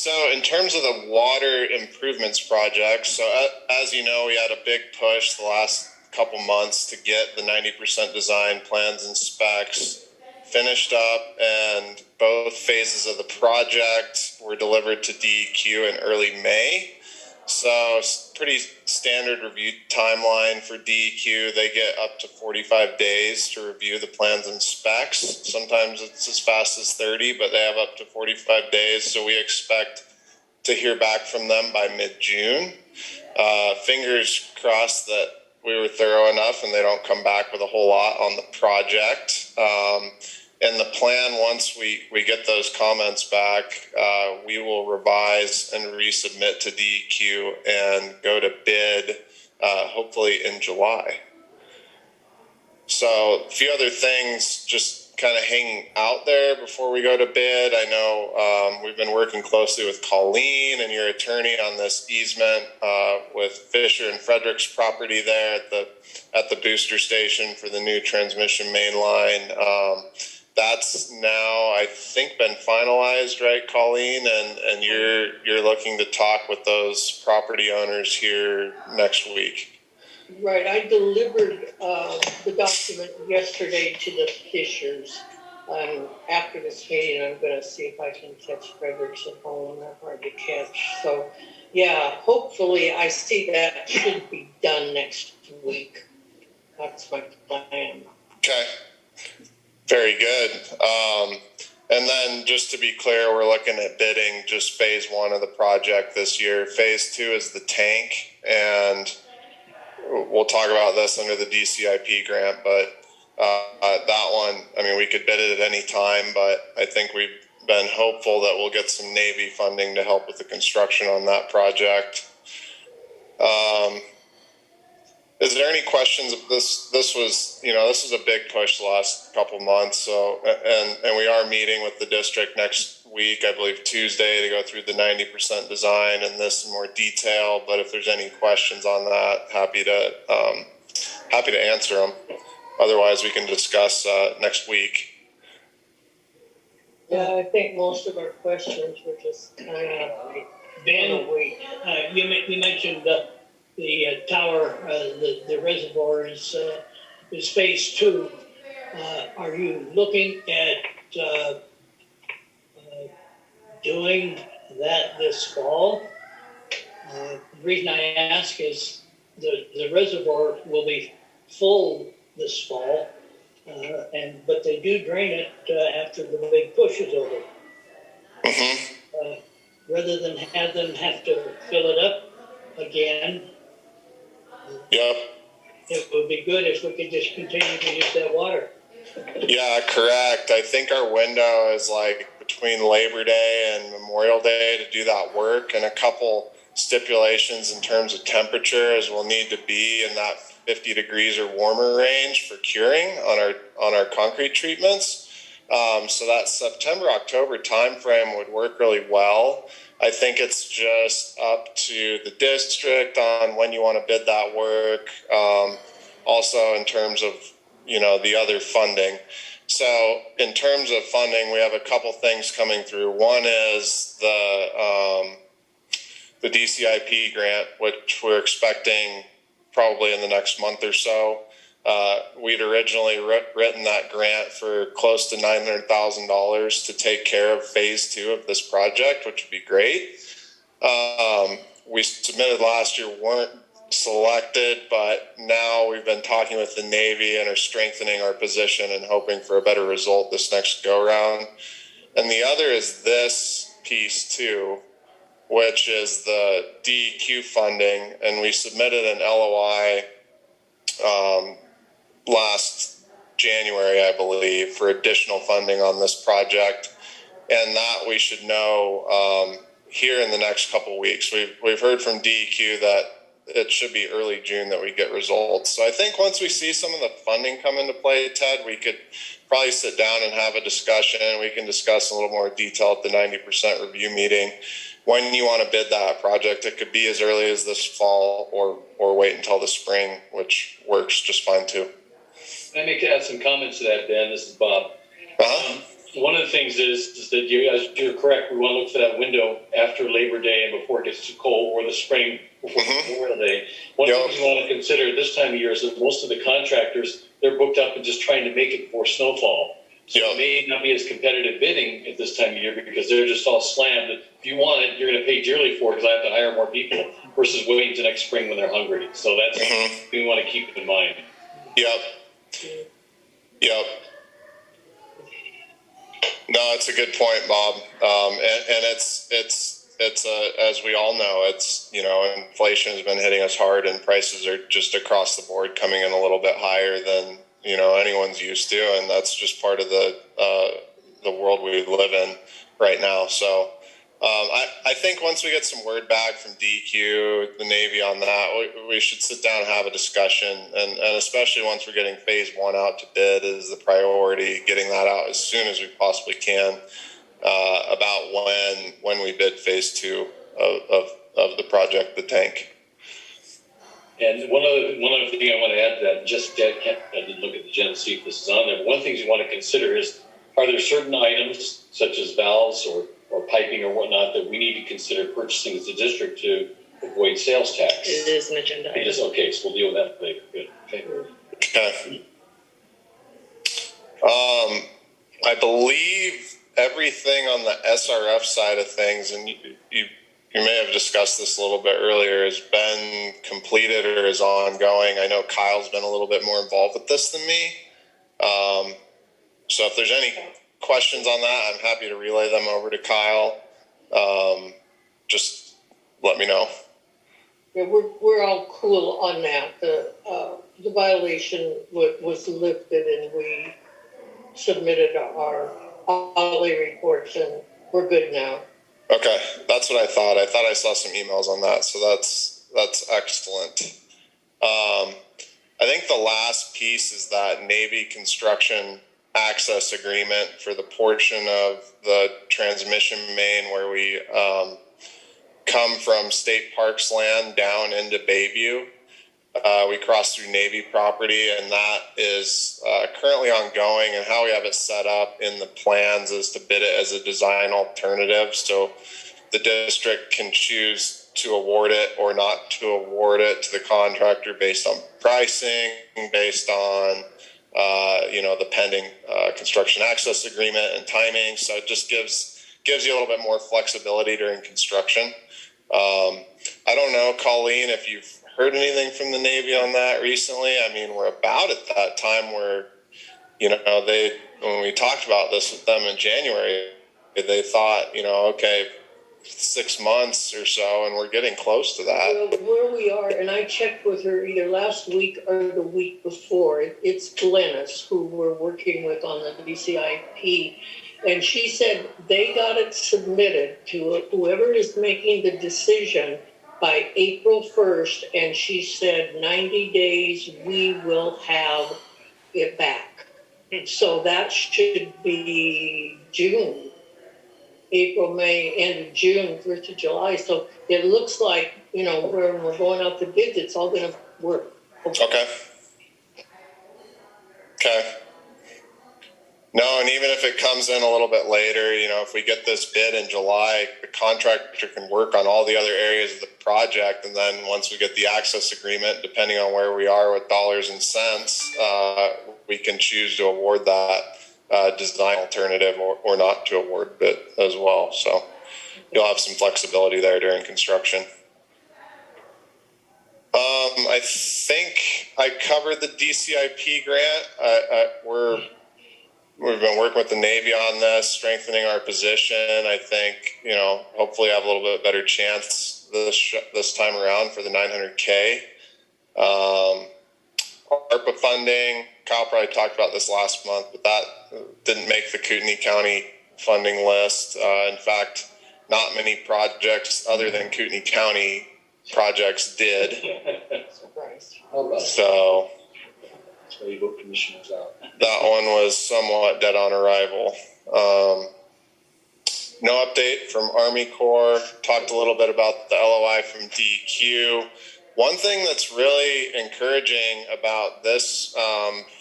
So in terms of the water improvements project, so as you know, we had a big push the last couple months to get the 90% design plans and specs finished up, and both phases of the project were delivered to DEQ in early May. So pretty standard review timeline for DEQ. They get up to 45 days to review the plans and specs. Sometimes it's as fast as 30, but they have up to 45 days. So we expect to hear back from them by mid-June. Fingers crossed that we were thorough enough and they don't come back with a whole lot on the project. And the plan, once we get those comments back, we will revise and resubmit to DEQ and go to bid hopefully in July. So a few other things just kind of hanging out there before we go to bid. I know we've been working closely with Colleen and your attorney on this easement with Fisher and Frederick's property there at the booster station for the new transmission main line. That's now, I think, been finalized, right, Colleen? And you're looking to talk with those property owners here next week. Right. I delivered the document yesterday to the Fishers. After this meeting, I'm going to see if I can catch Fredericks at home. They're hard to catch. So, yeah, hopefully I see that should be done next week. That's my plan. Okay. Very good. And then just to be clear, we're looking at bidding just phase 1 of the project this year. Phase 2 is the tank, and we'll talk about this under the VCIP grant, but that one, I mean, we could bid it at any time, but I think we've been hopeful that we'll get some Navy funding to help with the construction on that project. Is there any questions? This was a big push the last couple months. So, and we are meeting with the district next week, I believe Tuesday, to go through the 90% design and this in more detail. But if there's any questions on that, happy to answer them. Otherwise, we can discuss next week. Yeah, I think most of our questions were just kind of Ben, wait. you mentioned the tower, the reservoir is phase 2. Are you looking at doing that this fall? The reason I ask is the reservoir will be full this fall, but they do drain it after the big push is over. Mm-hmm. Rather than have them have to fill it up again. Yep. It would be good if we could just continue to use that water. Yeah, correct. I think our window is like between Labor Day and Memorial Day to do that work, and a couple stipulations in terms of temperature as we'll need to be in that 50 degrees or warmer range for curing on our concrete treatments. So that September-October timeframe would work really well. I think it's just up to the district on when you want to bid that work. Also in terms of, the other funding. So in terms of funding, we have a couple things coming through. One is the DCIP grant, which we're expecting probably in the next month or so. We'd originally written that grant for close to $900,000 to take care of phase 2 of this project, which would be great. We submitted last year, weren't selected, but now we've been talking with the Navy and are strengthening our position and hoping for a better result this next go round. And the other is this piece too, which is the DEQ funding, and we submitted an LOI last January, I believe, for additional funding on this project, and that we should know here in the next couple of weeks. We've heard from DEQ that it should be early June that we get results. So I think once we see some of the funding come into play, Ted, we could probably sit down and have a discussion. We can discuss in a little more detail at the 90% review meeting when you want to bid that project. It could be as early as this fall or wait until the spring, which works just fine too. I make to add some comments to that, Ben. This is Bob. One of the things is that you're correct. We want to look for that window after Labor Day and before it gets too cold, or the spring before Memorial Day. One Yep. thing you want to consider this time of year is that most of the contractors, they're booked up and just trying to make it before snowfall. So Yep. it may not be as competitive bidding at this time of year because they're just all slammed. If you want it, you're going to pay dearly for it because I have to hire more people versus waiting to next spring when they're hungry. So that's what we want to keep in mind. Yep. Yep. No, it's a good point, Bob. And it's as we all know, it's, inflation has been hitting us hard and prices are just across the board coming in a little bit higher than, anyone's used to. And that's just part of the world we live in right now. So, I think once we get some word back from DQ, the Navy on that, we should sit down and have a discussion. And especially once we're getting phase 1 out to bid is the priority, getting that out as soon as we possibly can, about when we bid phase 2 of the project, the tank. And one other thing I want to add to that, I didn't look at the agenda to see if this is on there, but one of the things you want to consider is, are there certain items such as valves or piping or whatnot that we need to consider purchasing as a district to avoid sales tax? It is an agenda item. Okay, so we'll deal with that later. Good. Okay. Okay. I believe everything on the SRF side of things, and you may have discussed this a little bit earlier, has been completed or is ongoing. I know Kyle's been a little bit more involved with this than me. So if there's any questions on that, I'm happy to relay them over to Kyle. Just let me know. Yeah, we're all cool on that. The violation was lifted and we submitted our outlay reports and we're good now. Okay, that's what I thought. I thought I saw some emails on that, so that's excellent. I think the last piece is that Navy construction access agreement for the portion of the transmission main where we come from State Parks land down into Bayview. We cross through Navy property, and that is currently ongoing. And how we have it set up in the plans is to bid it as a design alternative. So the district can choose to award it or not to award it to the contractor based on pricing, based on the pending construction access agreement and timing. So it just gives you a little bit more flexibility during construction. I don't know, Colleen, if you've heard anything from the Navy on that recently. I mean, we're about at that time where, when we talked about this with them in January, they thought, okay, 6 months or so, and we're getting close to that. Well, where we are, and I checked with her either last week or the week before, it's Glennis, who we're working with on the VCIP, and she said they got it submitted to whoever is making the decision by April 1st, and she said 90 days we will have it back. So that should be June. April, May, end of June, 1st of July. So it looks like, when we're going out to bids, it's all going to work. Okay. No, and even if it comes in a little bit later, if we get this bid in July, the contractor can work on all the other areas of the project. And then once we get the access agreement, depending on where we are with dollars and cents, we can choose to award that design alternative or not to award it as well. So you'll have some flexibility there during construction. I think I covered the DCIP grant. We've been working with the Navy on this, strengthening our position. I think, hopefully have a little bit better chance this time around for the 900K. ARPA funding, Kyle probably talked about this last month, but that didn't make the Kootenai County funding list. In fact, not many projects other than Kootenai County projects did. Surprise. So So you vote commissioners out. that one was somewhat dead on arrival. No update from Army Corps. Talked a little bit about the LOI from DQ. One thing that's really encouraging about this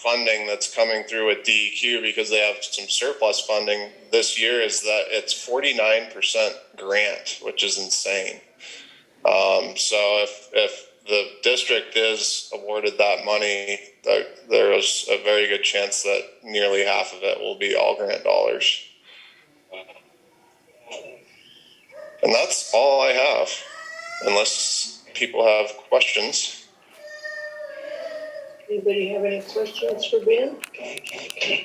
funding that's coming through with DEQ, because they have some surplus funding this year, is that it's 49% grant, which is insane. So if the district is awarded that money, there's a very good chance that nearly half of it will be all grant dollars. And that's all I have, unless people have questions. Anybody have any questions for Ben?